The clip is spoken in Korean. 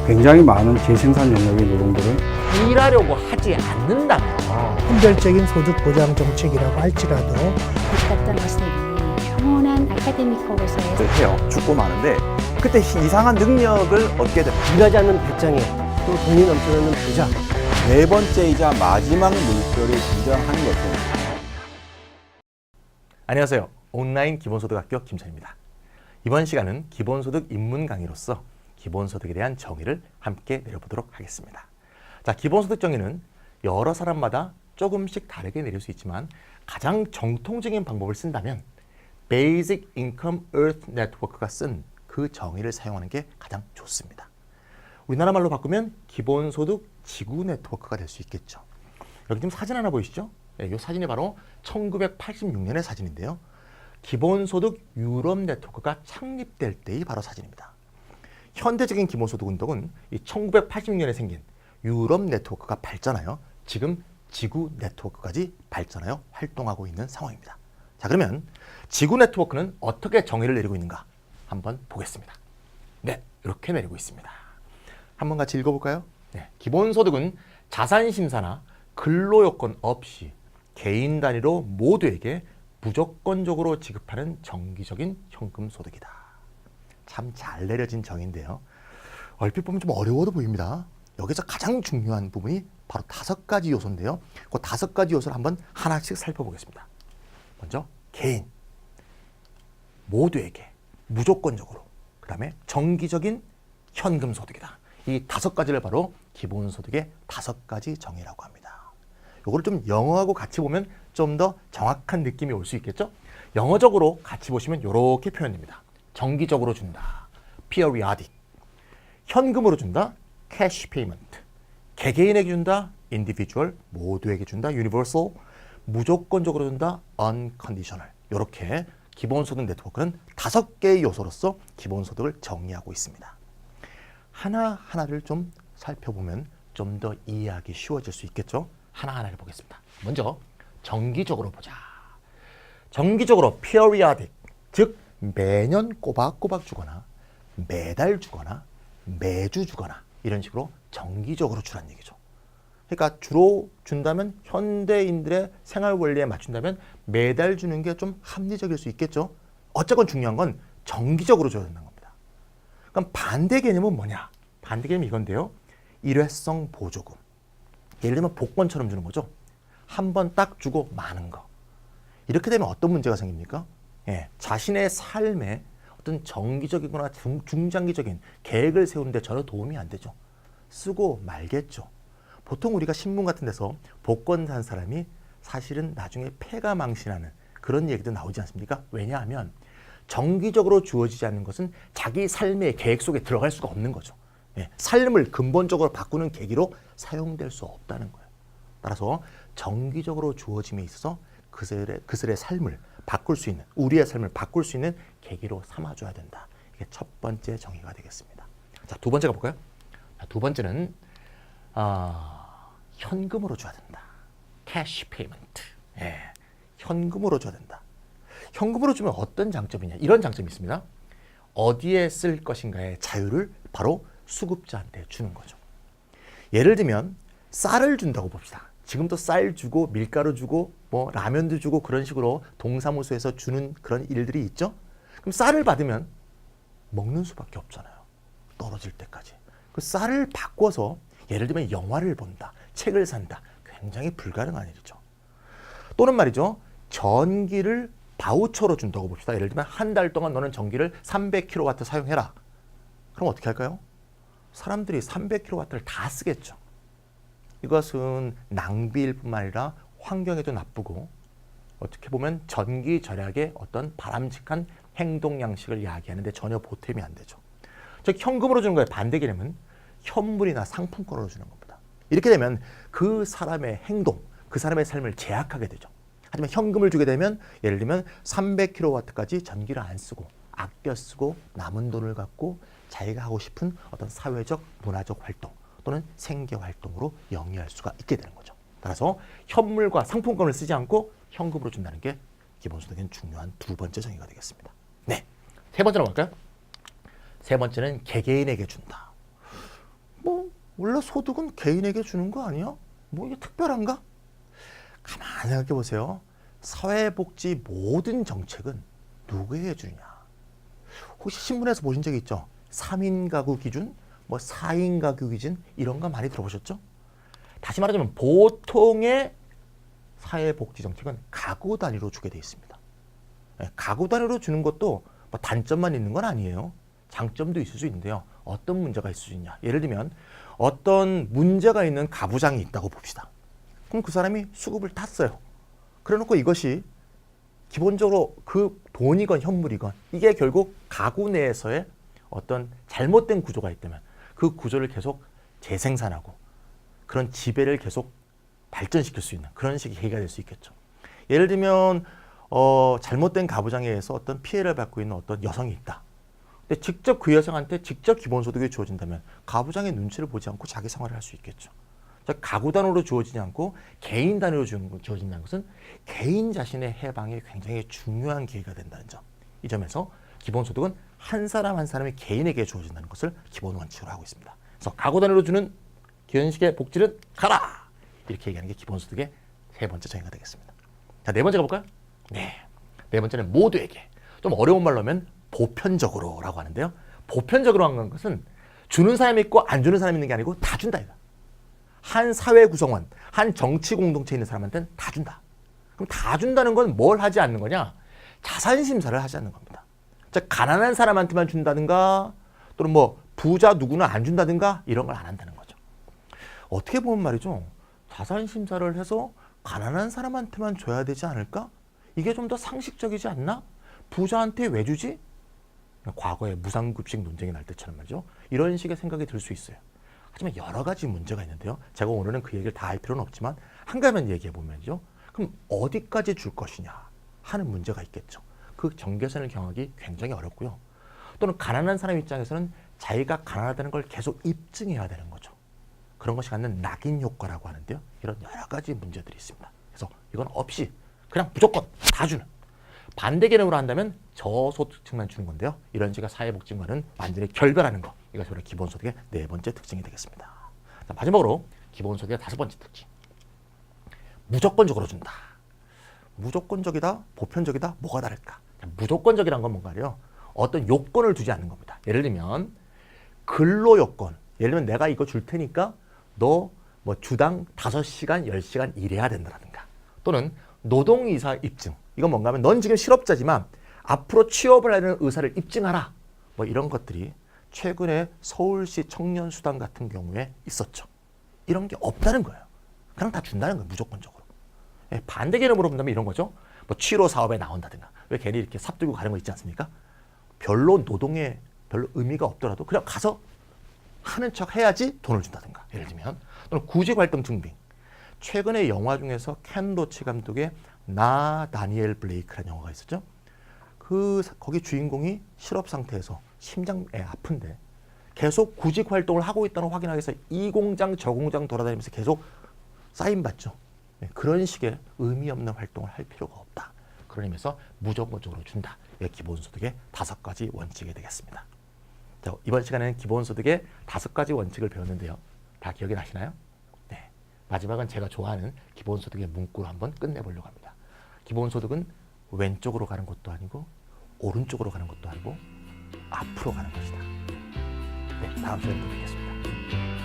굉장히 많은 재생산 영역의 노동들을 일하려고 하지 않는다면 선별적인 소득 보장 정책이라고 할지라도 어떤 것들이 평온한 아카데미커로서의 해요. 죽고 마는데 그때 이상한 능력을 얻게 됩니다. 일하지 않는 배짱에 또 돈이 넘쳐나는 부자. 네 번째이자 마지막 물결이 등장하는 것은 안녕하세요. 온라인 기본소득학교 김찬입니다. 이번 시간은 기본소득 입문 강의로서 기본소득에 대한 정의를 함께 내려보도록 하겠습니다. 자, 기본소득 정의는 여러 사람마다 조금씩 다르게 내릴 수 있지만 가장 정통적인 방법을 쓴다면 Basic Income Earth Network가 쓴 그 정의를 사용하는 게 가장 좋습니다. 우리나라 말로 바꾸면 기본소득 지구 네트워크가 될 수 있겠죠. 여기 지금 사진 하나 보이시죠? 이 사진이 바로 1986년의 사진인데요. 기본소득 유럽 네트워크가 창립될 때의 바로 사진입니다. 현대적인 기본소득 운동은 이 1986년에 생긴 유럽 네트워크가 발전하여 지금 지구 네트워크까지 발전하여 활동하고 있는 상황입니다. 자, 그러면 지구 네트워크는 어떻게 정의를 내리고 있는가 한번 보겠습니다. 네, 이렇게 내리고 있습니다. 한번 같이 읽어볼까요? 네, 기본소득은 자산심사나 근로요건 없이 개인 단위로 모두에게 무조건적으로 지급하는 정기적인 현금소득이다. 참 잘 내려진 정의인데요. 얼핏 보면 좀 어려워도 보입니다. 여기서 가장 중요한 부분이 바로 5가지 요소인데요. 그 5가지 요소를 한번 하나씩 살펴보겠습니다. 먼저 개인, 모두에게, 무조건적으로, 그 다음에 정기적인 현금소득이다. 이 5가지를 바로 기본소득의 5가지 정의라고 합니다. 이거를 좀 영어하고 같이 보면 좀 더 정확한 느낌이 올 수 있겠죠? 영어적으로 같이 보시면 이렇게 표현됩니다. 정기적으로 준다, periodic. 현금으로 준다, cash payment. 개개인에게 준다, individual. 모두에게 준다, universal. 무조건적으로 준다, unconditional. 이렇게 기본소득 네트워크는 5개의 요소로서 기본소득을 정의하고 있습니다. 하나하나를 좀 살펴보면 좀 더 이해하기 쉬워질 수 있겠죠? 하나하나를 보겠습니다. 먼저 정기적으로 보자. 정기적으로 periodic, 즉 매년 꼬박꼬박 주거나 매달 주거나 매주 주거나 이런 식으로 정기적으로 주라는 얘기죠. 그러니까 주로 준다면 현대인들의 생활 원리에 맞춘다면 매달 주는 게 좀 합리적일 수 있겠죠. 어쨌건 중요한 건 정기적으로 줘야 된다는 겁니다. 그럼 반대 개념은 뭐냐? 반대 개념이 이건데요. 일회성 보조금. 예를 들면 복권처럼 주는 거죠. 한 번 딱 주고 마는 거. 이렇게 되면 어떤 문제가 생깁니까? 예, 자신의 삶에 어떤 정기적이거나 중장기적인 계획을 세우는데 전혀 도움이 안 되죠. 쓰고 말겠죠. 보통 우리가 신문 같은 데서 복권 산 사람이 사실은 나중에 패가 망신하는 그런 얘기도 나오지 않습니까? 왜냐하면 정기적으로 주어지지 않는 것은 자기 삶의 계획 속에 들어갈 수가 없는 거죠. 예, 삶을 근본적으로 바꾸는 계기로 사용될 수 없다는 거예요. 따라서 정기적으로 주어짐에 있어서 그들의 삶을 바꿀 수 있는, 우리의 삶을 바꿀 수 있는 계기로 삼아줘야 된다. 이게 첫 번째 정의가 되겠습니다. 자, 두 번째가 볼까요? 자, 두 번째는 현금으로 줘야 된다. 캐시 페이먼트. 예, 현금으로 줘야 된다. 현금으로 주면 어떤 장점이냐? 이런 장점이 있습니다. 어디에 쓸 것인가의 자유를 바로 수급자한테 주는 거죠. 예를 들면 쌀을 준다고 봅시다. 지금도 쌀 주고 밀가루 주고 뭐 라면도 주고 그런 식으로 동사무소에서 주는 그런 일들이 있죠. 그럼 쌀을 받으면 먹는 수밖에 없잖아요. 떨어질 때까지. 그 쌀을 바꿔서 예를 들면 영화를 본다, 책을 산다. 굉장히 불가능한 일이죠. 또는 말이죠. 전기를 바우처로 준다고 봅시다. 예를 들면 한 달 동안 너는 전기를 300kW 사용해라. 그럼 어떻게 할까요? 사람들이 300kW를 다 쓰겠죠. 이것은 낭비일 뿐만 아니라 환경에도 나쁘고 어떻게 보면 전기 절약의 어떤 바람직한 행동 양식을 야기하는데 전혀 보탬이 안 되죠. 즉 현금으로 주는 거에 반대 개념은 현물이나 상품권으로 주는 겁니다. 이렇게 되면 그 사람의 행동, 그 사람의 삶을 제약하게 되죠. 하지만 현금을 주게 되면 예를 들면 300kW까지 전기를 안 쓰고 아껴 쓰고 남은 돈을 갖고 자기가 하고 싶은 어떤 사회적, 문화적 활동 또는 생계 활동으로 영위할 수가 있게 되는 거죠. 따라서 현물과 상품권을 쓰지 않고 현금으로 준다는 게 기본소득의 중요한 두 번째 정의가 되겠습니다. 네, 세 번째로 갈까요? 세 번째는 개개인에게 준다. 원래 소득은 개인에게 주는 거 아니야? 뭐 이게 특별한가? 가만히 생각해 보세요. 사회복지 모든 정책은 누구에게 주느냐? 혹시 신문에서 보신 적 있죠? 3인 가구 기준, 뭐 4인 가구 기준 이런 거 많이 들어보셨죠? 다시 말하자면 보통의 사회복지 정책은 가구 단위로 주게 돼 있습니다. 가구 단위로 주는 것도 뭐 단점만 있는 건 아니에요. 장점도 있을 수 있는데요. 어떤 문제가 있을 수 있냐? 예를 들면 어떤 문제가 있는 가부장이 있다고 봅시다. 그럼 그 사람이 수급을 탔어요. 그래놓고 이것이 기본적으로 그 돈이건 현물이건 이게 결국 가구 내에서의 어떤 잘못된 구조가 있다면 그 구조를 계속 재생산하고 그런 지배를 계속 발전시킬 수 있는 그런 식의 계기가 될 수 있겠죠. 예를 들면 잘못된 가부장에 의해서 어떤 피해를 받고 있는 어떤 여성이 있다. 근데 직접 그 여성한테 직접 기본소득이 주어진다면 가부장의 눈치를 보지 않고 자기 생활을 할 수 있겠죠. 가구 단위로 주어지지 않고 개인 단위로 주어진다는 것은 개인 자신의 해방에 굉장히 중요한 계기가 된다는 점. 이 점에서 기본소득은 한 사람 한 사람이 개인에게 주어진다는 것을 기본 원칙으로 하고 있습니다. 그래서 가구 단위로 주는 기본식의 복지는 가라! 이렇게 얘기하는 게 기본소득의 세 번째 정의가 되겠습니다. 자, 네 번째 가볼까요? 네. 네 번째는 모두에게. 좀 어려운 말로 하면 보편적으로 라고 하는데요. 보편적으로 한 것은 주는 사람이 있고 안 주는 사람이 있는 게 아니고 다 준다. 이거. 한 사회 구성원, 한 정치 공동체에 있는 사람한테는 다 준다. 그럼 다 준다는 건 뭘 하지 않는 거냐? 자산 심사를 하지 않는 겁니다. 즉 가난한 사람한테만 준다든가 또는 뭐 부자 누구는 안 준다든가 이런 걸 안 한다는 거죠. 어떻게 보면 말이죠. 자산 심사를 해서 가난한 사람한테만 줘야 되지 않을까? 이게 좀 더 상식적이지 않나? 부자한테 왜 주지? 과거에 무상급식 논쟁이 날 때처럼 말이죠. 이런 식의 생각이 들 수 있어요. 하지만 여러 가지 문제가 있는데요. 제가 오늘은 그 얘기를 다 할 필요는 없지만 한 가지만 얘기해 보면요. 그럼 어디까지 줄 것이냐 하는 문제가 있겠죠. 그 경계선을 정하기 굉장히 어렵고요. 또는 가난한 사람 입장에서는 자기가 가난하다는 걸 계속 입증해야 되는 거죠. 그런 것이 갖는 낙인 효과라고 하는데요. 이런 여러 가지 문제들이 있습니다. 그래서 이건 없이 그냥 무조건 다 주는 반대 개념으로 한다면 저소득층만 주는 건데요. 이런 식의 사회복지과는 완전히 결별하는 것. 이것이 우리 기본소득의 네 번째 특징이 되겠습니다. 자, 마지막으로 기본소득의 다섯 번째 특징. 무조건적으로 준다. 무조건적이다, 보편적이다, 뭐가 다를까? 자, 무조건적이란 건 뭔가요? 어떤 요건을 두지 않는 겁니다. 예를 들면 근로 요건. 예를 들면 내가 이거 줄 테니까 너 뭐 주당 5시간, 10시간 일해야 된다라든가. 또는 노동이사 입증. 이건 뭔가 하면 넌 지금 실업자지만 앞으로 취업을 하는 의사를 입증하라. 뭐 이런 것들이 최근에 서울시 청년수당 같은 경우에 있었죠. 이런 게 없다는 거예요. 그냥 다 준다는 거예요. 무조건적으로. 예, 반대 개념으로 본다면 이런 거죠. 뭐 취로 사업에 나온다든가. 왜 괜히 이렇게 삽들고 가는 거 있지 않습니까? 별로 노동에 별로 의미가 없더라도 그냥 가서 하는 척 해야지 돈을 준다든가. 예를 들면 또는 구직활동 증빙. 최근에 영화 중에서 켄 로치 감독의 나 다니엘 블레이크라는 영화가 있었죠. 거기 주인공이 실업 상태에서 심장에 아픈데 계속 구직 활동을 하고 있다는 확인하기 위해서 이 공장 저 공장 돌아다니면서 계속 사인 받죠. 네, 그런 식의 의미 없는 활동을 할 필요가 없다. 그런 의미에서 무조건적으로 준다. 이게 기본소득의 5가지 원칙이 되겠습니다. 자, 이번 시간에는 기본소득의 5가지 원칙을 배웠는데요. 다 기억이 나시나요? 네. 마지막은 제가 좋아하는 기본소득의 문구로 한번 끝내보려고 합니다. 기본소득은 왼쪽으로 가는 것도 아니고 오른쪽으로 가는 것도 아니고 앞으로 가는 것이다. 네, 다음 시간에 또 뵙겠습니다.